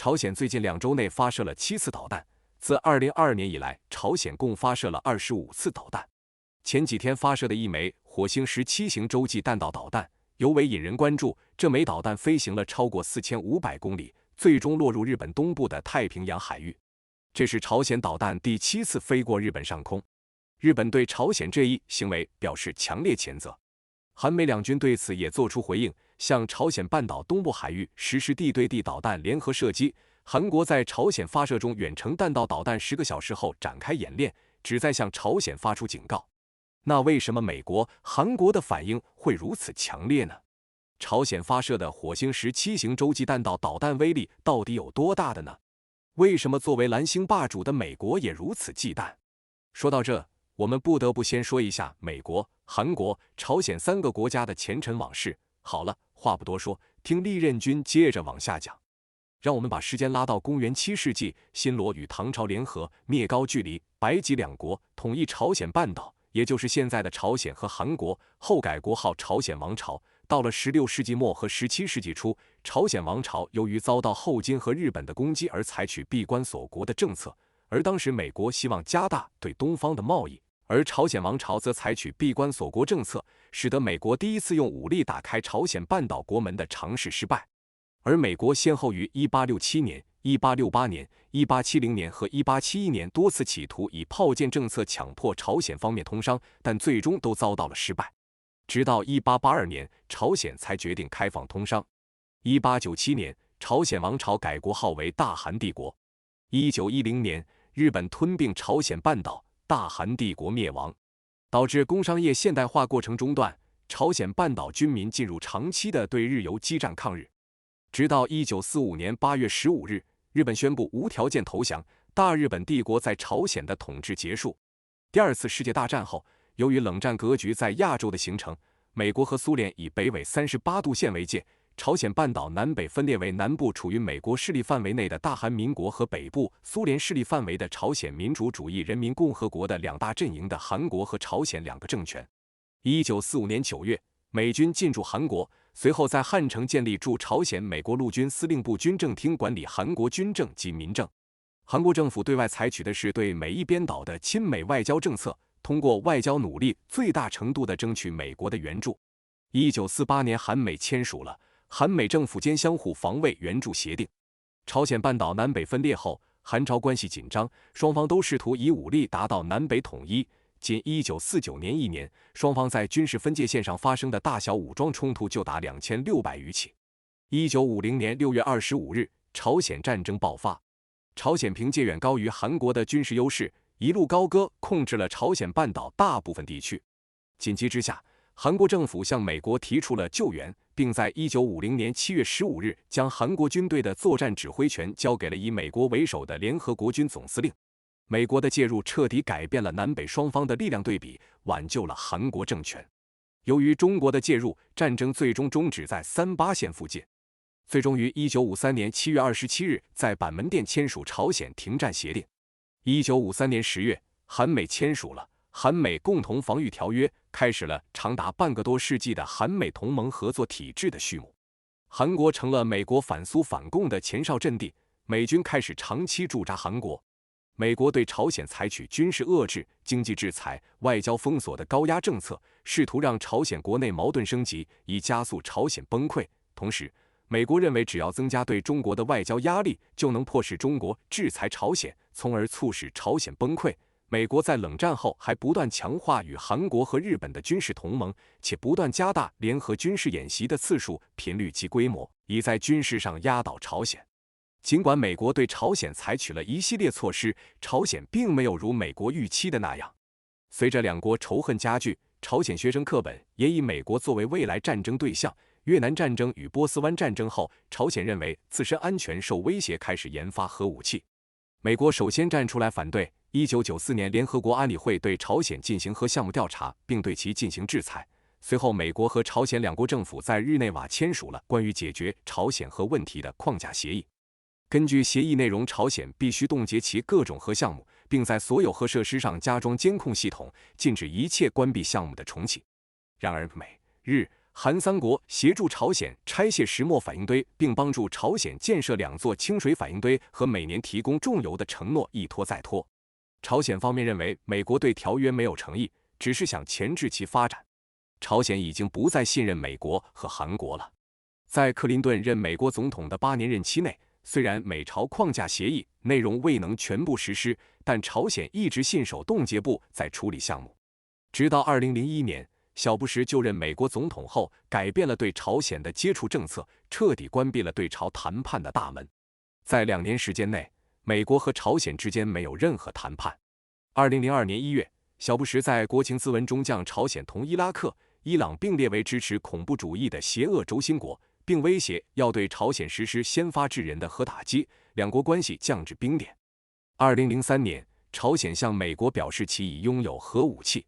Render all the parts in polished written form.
朝鲜最近2周内发射了7次导弹，自2022年以来，朝鲜共发射了25次导弹。前几天发射的一枚火星17型洲际弹道导弹尤为引人关注，这枚导弹飞行了超过4500公里，最终落入日本东部的太平洋海域。这是朝鲜导弹第7次飞过日本上空。日本对朝鲜这一行为表示强烈谴责，韩美两军对此也作出回应，向朝鲜半岛东部海域实施地对地导弹联合射击。韩国在朝鲜发射中远程弹道导弹10个小时后展开演练，旨在向朝鲜发出警告。那为什么美国、韩国的反应会如此强烈呢？朝鲜发射的火星17型洲际弹道导弹威力到底有多大的呢？为什么作为蓝星霸主的美国也如此忌惮？说到这，我们不得不先说一下美国、韩国、朝鲜3个国家的前尘往事。好了，话不多说，听利刃君接着往下讲。让我们把时间拉到公元7世纪，新罗与唐朝联合，灭高句丽、白吉2国，统一朝鲜半岛，也就是现在的朝鲜和韩国，后改国号朝鲜王朝。到了16世纪末和17世纪初，朝鲜王朝由于遭到后金和日本的攻击而采取闭关锁国的政策，而当时美国希望加大对东方的贸易，而朝鲜王朝则采取闭关锁国政策，使得美国第一次用武力打开朝鲜半岛国门的尝试失败。而美国先后于1867年、1868年、1870年和1871年多次企图以炮舰政策强迫朝鲜方面通商，但最终都遭到了失败。直到1882年，朝鲜才决定开放通商。1897年，朝鲜王朝改国号为大韩帝国。1910年，日本吞并朝鲜半岛，大韩帝国灭亡，导致工商业现代化过程中断，朝鲜半岛军民进入长期的对日游击战抗日。直到1945年8月15日，日本宣布无条件投降，大日本帝国在朝鲜的统治结束。第2次世界大战后，由于冷战格局在亚洲的形成，美国和苏联以北纬38度线为界，朝鲜半岛南北分裂为南部处于美国势力范围内的大韩民国和北部苏联势力范围的朝鲜民主主义人民共和国的2大阵营的韩国和朝鲜2个政权。1945年9月，美军进驻韩国，随后在汉城建立驻朝鲜美国陆军司令部军政厅，管理韩国军政及民政。韩国政府对外采取的是对美一边倒的亲美外交政策，通过外交努力最大程度地争取美国的援助。1948年，韩美签署了韩美政府间相互防卫援助协定。朝鲜半岛南北分裂后，韩朝关系紧张，双方都试图以武力达到南北统一。仅1949年1年，双方在军事分界线上发生的大小武装冲突就达2600余起。1950年6月25日，朝鲜战争爆发，朝鲜凭借远高于韩国的军事优势，一路高歌，控制了朝鲜半岛大部分地区。紧急之下，韩国政府向美国提出了救援，并在1950年7月15日将韩国军队的作战指挥权交给了以美国为首的联合国军总司令。美国的介入彻底改变了南北双方的力量对比，挽救了韩国政权。由于中国的介入，战争最终终止在38线附近，最终于1953年7月27日在板门店签署朝鲜停战协定。1953年10月，韩美签署了韩美共同防御条约，开始了长达半个多世纪的韩美同盟合作体制的序幕。韩国成了美国反苏反共的前哨阵地，美军开始长期驻扎韩国。美国对朝鲜采取军事遏制、经济制裁、外交封锁的高压政策，试图让朝鲜国内矛盾升级，以加速朝鲜崩溃。同时，美国认为只要增加对中国的外交压力，就能迫使中国制裁朝鲜，从而促使朝鲜崩溃。美国在冷战后还不断强化与韩国和日本的军事同盟，且不断加大联合军事演习的次数、频率及规模，以在军事上压倒朝鲜。尽管美国对朝鲜采取了一系列措施，朝鲜并没有如美国预期的那样。随着两国仇恨加剧，朝鲜学生课本也以美国作为未来战争对象。越南战争与波斯湾战争后，朝鲜认为自身安全受威胁，开始研发核武器。美国首先站出来反对。1994年，联合国安理会对朝鲜进行核项目调查，并对其进行制裁。随后，美国和朝鲜两国政府在日内瓦签署了关于解决朝鲜核问题的框架协议。根据协议内容，朝鲜必须冻结其各种核项目，并在所有核设施上加装监控系统，禁止一切关闭项目的重启。然而，美、日、韩三国协助朝鲜拆卸石墨反应堆，并帮助朝鲜建设2座清水反应堆和每年提供重油的承诺一拖再拖。朝鲜方面认为美国对条约没有诚意，只是想钳制其发展。朝鲜已经不再信任美国和韩国了。在克林顿任美国总统的8年任期内，虽然美朝框架协议内容未能全部实施，但朝鲜一直信守冻结部在处理项目。直到2001年，小布什就任美国总统后，改变了对朝鲜的接触政策，彻底关闭了对朝谈判的大门。在2年时间内，美国和朝鲜之间没有任何谈判。2002年1月，小布什在国情咨文中将朝鲜同伊拉克、伊朗并列为支持恐怖主义的邪恶轴心国，并威胁要对朝鲜实施先发制人的核打击，两国关系降至冰点。2003年，朝鲜向美国表示其已拥有核武器。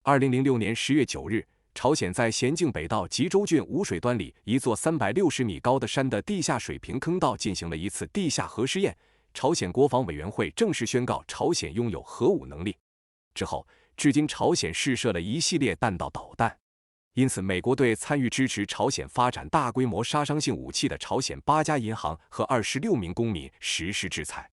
2006年10月9日，朝鲜在咸镜北道吉州郡五水端里一座360米高的山的地下水平坑道进行了一次地下核试验。朝鲜国防委员会正式宣告朝鲜拥有核武能力。之后，至今朝鲜试射了一系列弹道导弹。因此，美国对参与支持朝鲜发展大规模杀伤性武器的朝鲜8家银行和26名公民实施制裁。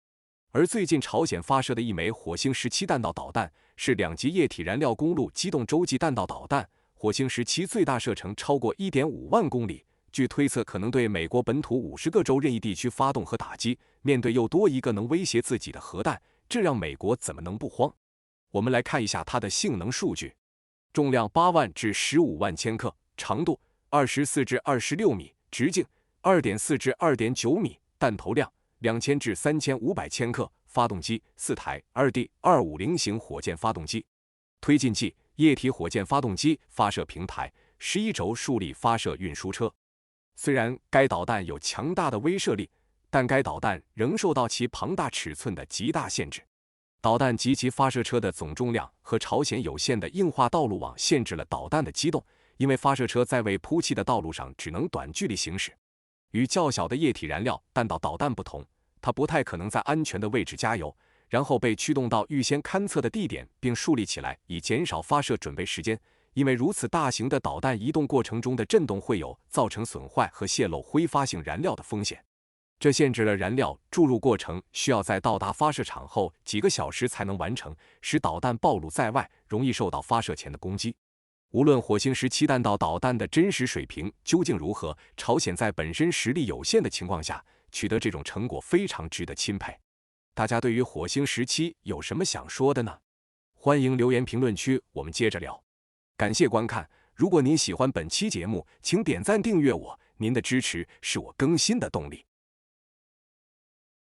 而最近朝鲜发射的一枚火星17弹道导弹是2级液体燃料公路机动洲际弹道导弹，火星17最大射程超过 1.5万公里，据推测可能对美国本土50个州任意地区发动核打击。面对又多一个能威胁自己的核弹，这让美国怎么能不慌？我们来看一下它的性能数据：重量8万至15万千克，长度24至26米，直径2.4至2.9米，弹头量2000至3500千克，发动机4台 2D250 型火箭发动机，推进剂液体火箭发动机，发射平台11轴竖立发射运输车。虽然该导弹有强大的威慑力，但该导弹仍受到其庞大尺寸的极大限制。导弹及其发射车的总重量和朝鲜有限的硬化道路网限制了导弹的机动，因为发射车在未铺砌的道路上只能短距离行驶。与较小的液体燃料弹道导弹不同，它不太可能在安全的位置加油，然后被驱动到预先勘测的地点并竖立起来，以减少发射准备时间。因为如此大型的导弹移动过程中的震动会有造成损坏和泄漏挥发性燃料的风险，这限制了燃料注入过程需要在到达发射场后几个小时才能完成，使导弹暴露在外，容易受到发射前的攻击。无论火星17弹道导弹的真实水平究竟如何，朝鲜在本身实力有限的情况下取得这种成果非常值得钦佩。大家对于火星17有什么想说的呢？欢迎留言评论区，我们接着聊。感谢观看，如果您喜欢本期节目，请点赞订阅我，您的支持是我更新的动力。